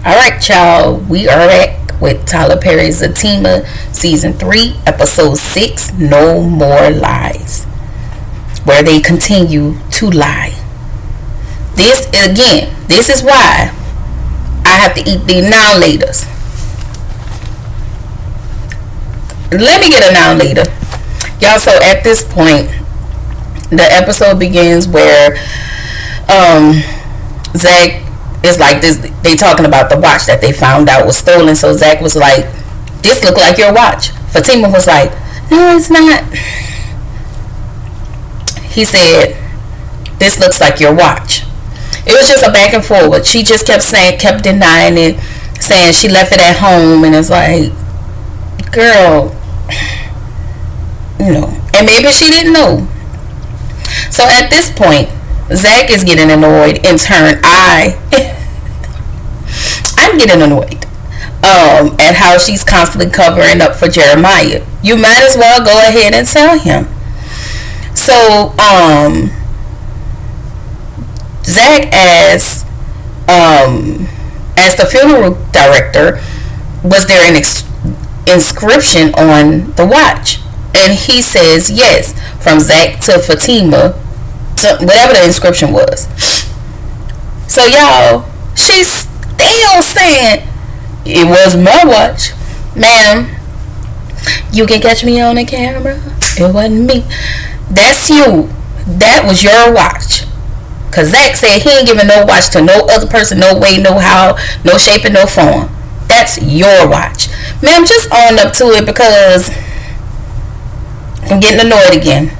Alright, y'all, we are back with Tyler Perry's Zatima, Season 3, Episode 6, No More Lies, where they continue to lie. This is why I have to eat the now laters. Let me get a now later. Y'all, so at this point, the episode begins where Zach is like this. They talking about the watch that they found out was stolen. So Zach was like, "This look like your watch." Fatima was like, "No, it's not." He said, "This looks like your watch." It was just a back and forward. She just kept denying it, saying she left it at home, and it's like, girl, and maybe she didn't know. So at this point, Zach is getting annoyed. In turn, I'm getting annoyed at how she's constantly covering up for Jeremiah. You might as well go ahead and tell him. So Zach as the funeral director, was there an inscription on the watch? And he says yes, from Zach to Fatima, whatever the inscription was. So y'all, she's still saying it was my watch. Ma'am, you can catch me on the camera. It wasn't me. That's you. That was your watch. Cause Zach said he ain't giving no watch to no other person, no way, no how, no shape and no form. That's your watch. Ma'am, just own up to it, because I'm getting annoyed again.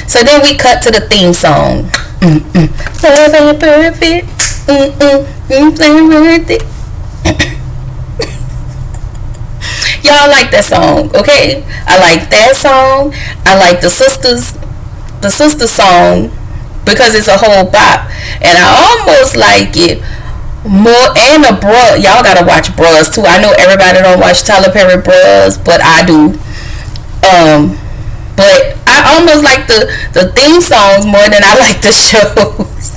So then we cut to the theme song. Love ain't perfect. Ain't worth it. Y'all like that song, okay? I like that song. I like the sisters song, because it's a whole bop, and I almost like it more. And the bruh, y'all gotta watch Bruhs too. I know everybody don't watch Tyler Perry Bruhs, but I do. But I almost like the theme songs more than I like the shows.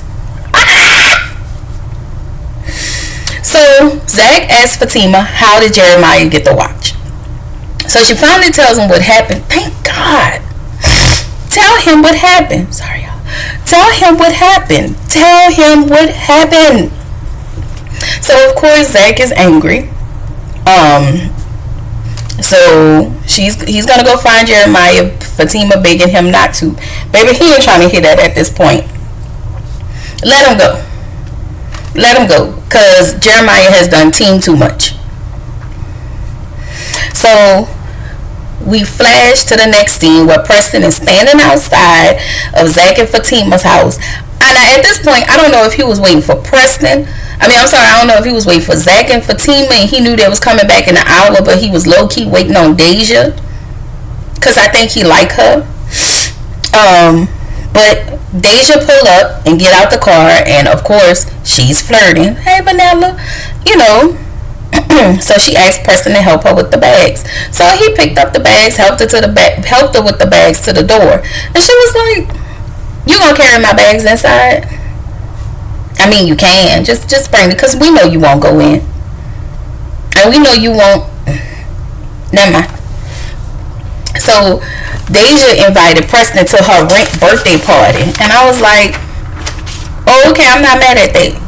So Zach asks Fatima, how did Jeremiah get the watch? So she finally tells him what happened. Thank God. Tell him what happened. Sorry, y'all. Tell him what happened. Tell him what happened. So of course Zach is angry. So he's gonna go find Jeremiah. Fatima begging him not to. Baby, he ain't trying to hear that at this point. Let him go. Let him go. Because Jeremiah has done too much. So we flash to the next scene where Preston is standing outside of Zach and Fatima's house. And at this point, I don't know if he was waiting for Preston. I don't know if he was waiting for Zach and Fatima, and he knew they was coming back in an hour, but he was low-key waiting on Deja, because I think he liked her. But Deja pulled up and get out the car, and of course, she's flirting. Hey, Vanilla. So she asked Preston to help her with the bags. So he picked up the bags, helped her with the bags to the door. And she was like, "You gonna carry my bags inside?" I mean, you can. Just bring it, because we know you won't go in. And we know you won't. Never mind. So Deja invited Preston to her birthday party. And I was like, oh, okay, I'm not mad at that.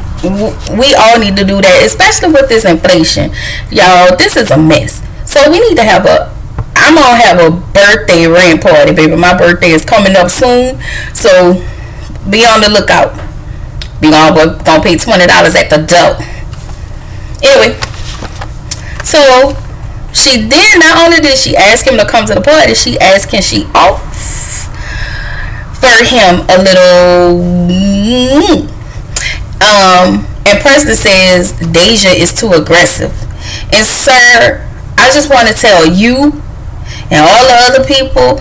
We all need to do that, especially with this inflation. Y'all, this is a mess. So we need to I'm going to have a birthday rant party, baby. My birthday is coming up soon. So be on the lookout. We're going to pay $20 at the door. Anyway, so she then, not only did she ask him to come to the party, she asked, can she offer him a little... And Preston says Deja is too aggressive. And sir, I just want to tell you and all the other people,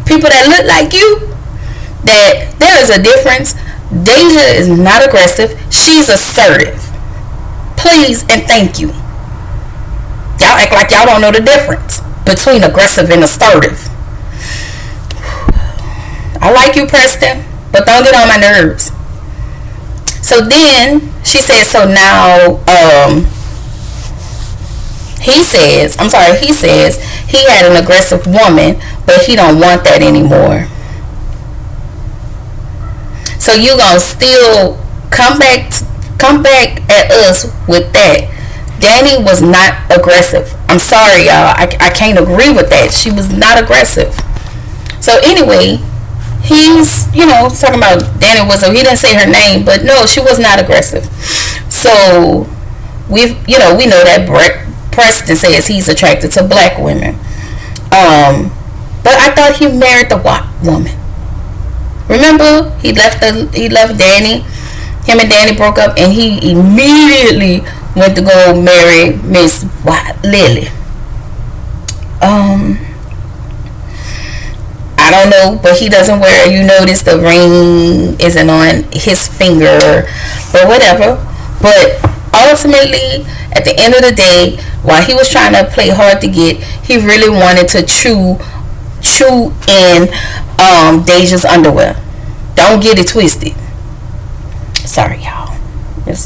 people that look like you, that there is a difference. Deja is not aggressive. She's assertive. Please and thank you. Y'all act like y'all don't know the difference between aggressive and assertive. I like you, Preston, but don't get on my nerves. So then she said, so now he says he had an aggressive woman, but he don't want that anymore. So you gonna still come back at us with that? Danny was not aggressive. I'm sorry, y'all. I can't agree with that. She was not aggressive. So anyway, he's, talking about Danny was, he didn't say her name, but no, she was not aggressive. So we know that Preston says he's attracted to black women. But I thought he married the white woman. Remember, he left Danny. Him and Danny broke up, and he immediately went to go marry Miss White Lily. I don't know, but he doesn't wear. You notice the ring isn't on his finger, but whatever. But ultimately, at the end of the day, while he was trying to play hard to get, he really wanted to chew in Deja's underwear. Don't get it twisted. Sorry, y'all.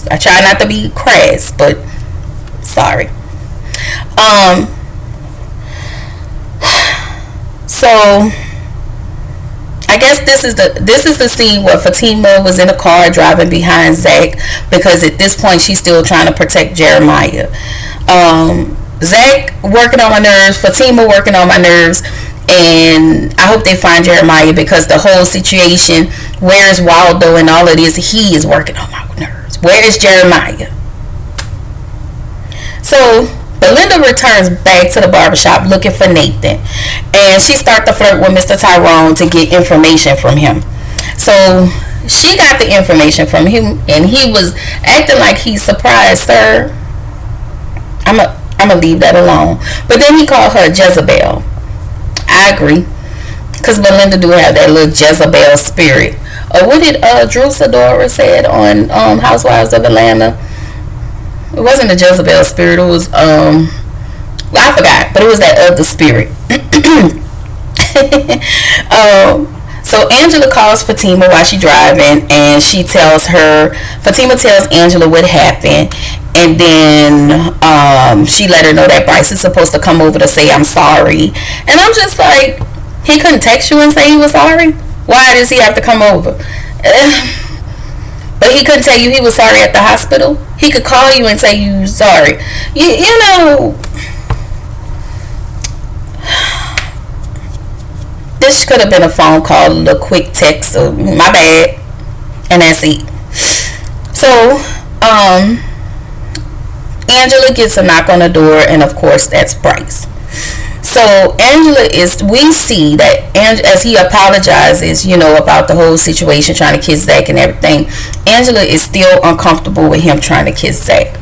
I try not to be crass, but sorry. So I guess this is the scene where Fatima was in a car driving behind Zach, because at this point she's still trying to protect Jeremiah. Zach working on my nerves, Fatima working on my nerves, and I hope they find Jeremiah, because the whole situation, where's Waldo and all of this, he is working on my nerves. Where is Jeremiah? So Belinda returns back to the barbershop looking for Nathan, and she starts to flirt with Mr. Tyrone to get information from him. So she got the information from him, and he was acting like he's surprised. Sir, I'm gonna leave that alone. But then he called her Jezebel. I agree, because Belinda do have that little Jezebel spirit. What did Drew Sidora said on Housewives of Atlanta? It wasn't a Jezebel spirit. It was I forgot, but it was that other spirit. So Angela calls Fatima while she's driving, and Fatima tells Angela what happened, and then she let her know that Bryce is supposed to come over to say I'm sorry. And I'm just like, he couldn't text you and say he was sorry? Why does he have to come over? But he couldn't tell you he was sorry at the hospital? He could call you and say you sorry. You know, this could have been a phone call, a quick text, or my bad, and that's it. So, Angela gets a knock on the door, and of course that's Bryce. So we see that as he apologizes, about the whole situation, trying to kiss Zach and everything, Angela is still uncomfortable with him trying to kiss Zach.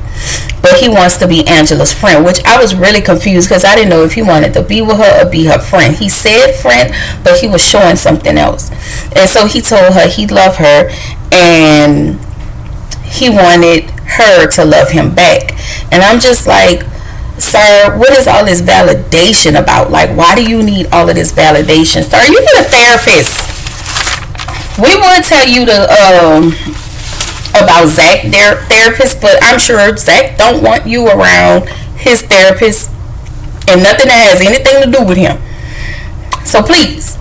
But he wants to be Angela's friend, which I was really confused, because I didn't know if he wanted to be with her or be her friend. He said friend, but he was showing something else. And so he told her he loved her, and he wanted her to love him back. And I'm just like, sir, what is all this validation about? Like, why do you need all of this validation? Sir, you need a therapist. We would tell you about Zach, their therapist, but I'm sure Zach don't want you around his therapist, and nothing that has anything to do with him. So please,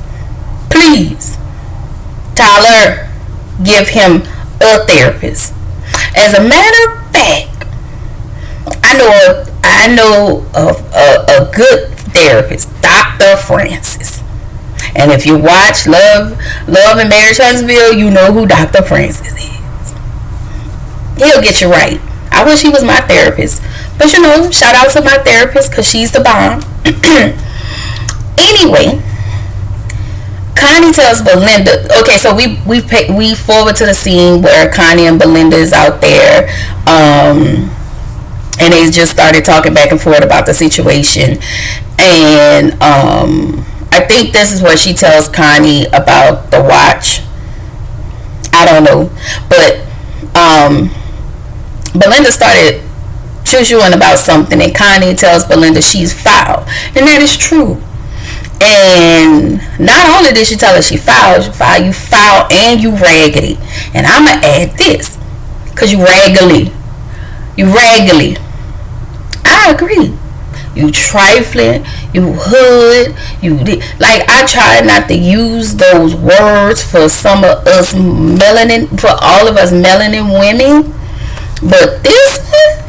Tyler, give him a therapist. As a matter of fact, I know of a good therapist, Dr. Francis. And if you watch Love and Marriage Huntsville, you know who Dr. Francis is. He'll get you right. I wish he was my therapist. But shout out to my therapist, because she's the bomb. Anyway, Connie tells Belinda, okay, so we forward to the scene where Connie and Belinda is out there, and they just started talking back and forth about the situation. And I think this is where she tells Connie about the watch. I don't know, but Belinda started choo-chooing about something, and Connie tells Belinda she's foul, and that is true. And not only did she tell her she foul, you foul and you raggedy. And I'ma add this: Because you raggedy. You raggedy. I agree. You trifling, you hood, you like. I try not to use those words for some of us melanin, for all of us melanin women, but this one,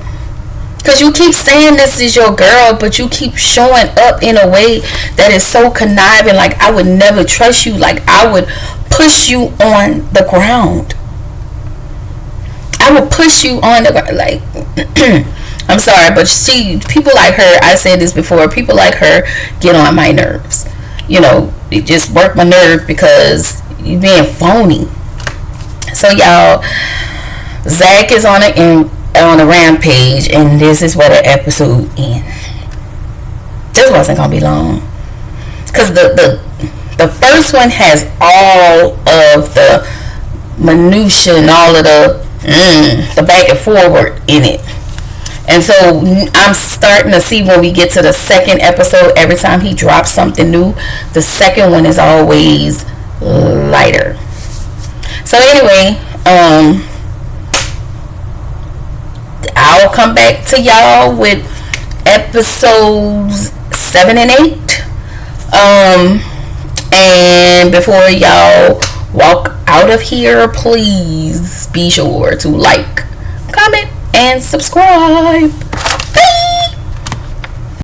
because you keep saying this is your girl, but you keep showing up in a way that is so conniving. Like, I would never trust you. Like, I would push you on the ground. I would push you on the ground. Like, I'm sorry, but people like her, I said this before, people like her get on my nerves. You know, it just work my nerve because you being phony. So y'all, Zach is on a rampage, and this is where the episode ends. This wasn't gonna be long, because the first one has all of the minutia and all of the back and forward in it. And so I'm starting to see, when we get to the second episode, every time he drops something new, the second one is always lighter. So anyway, I'll come back to y'all with episodes 7 and 8. And before y'all walk out of here, please be sure to like, comment, and subscribe.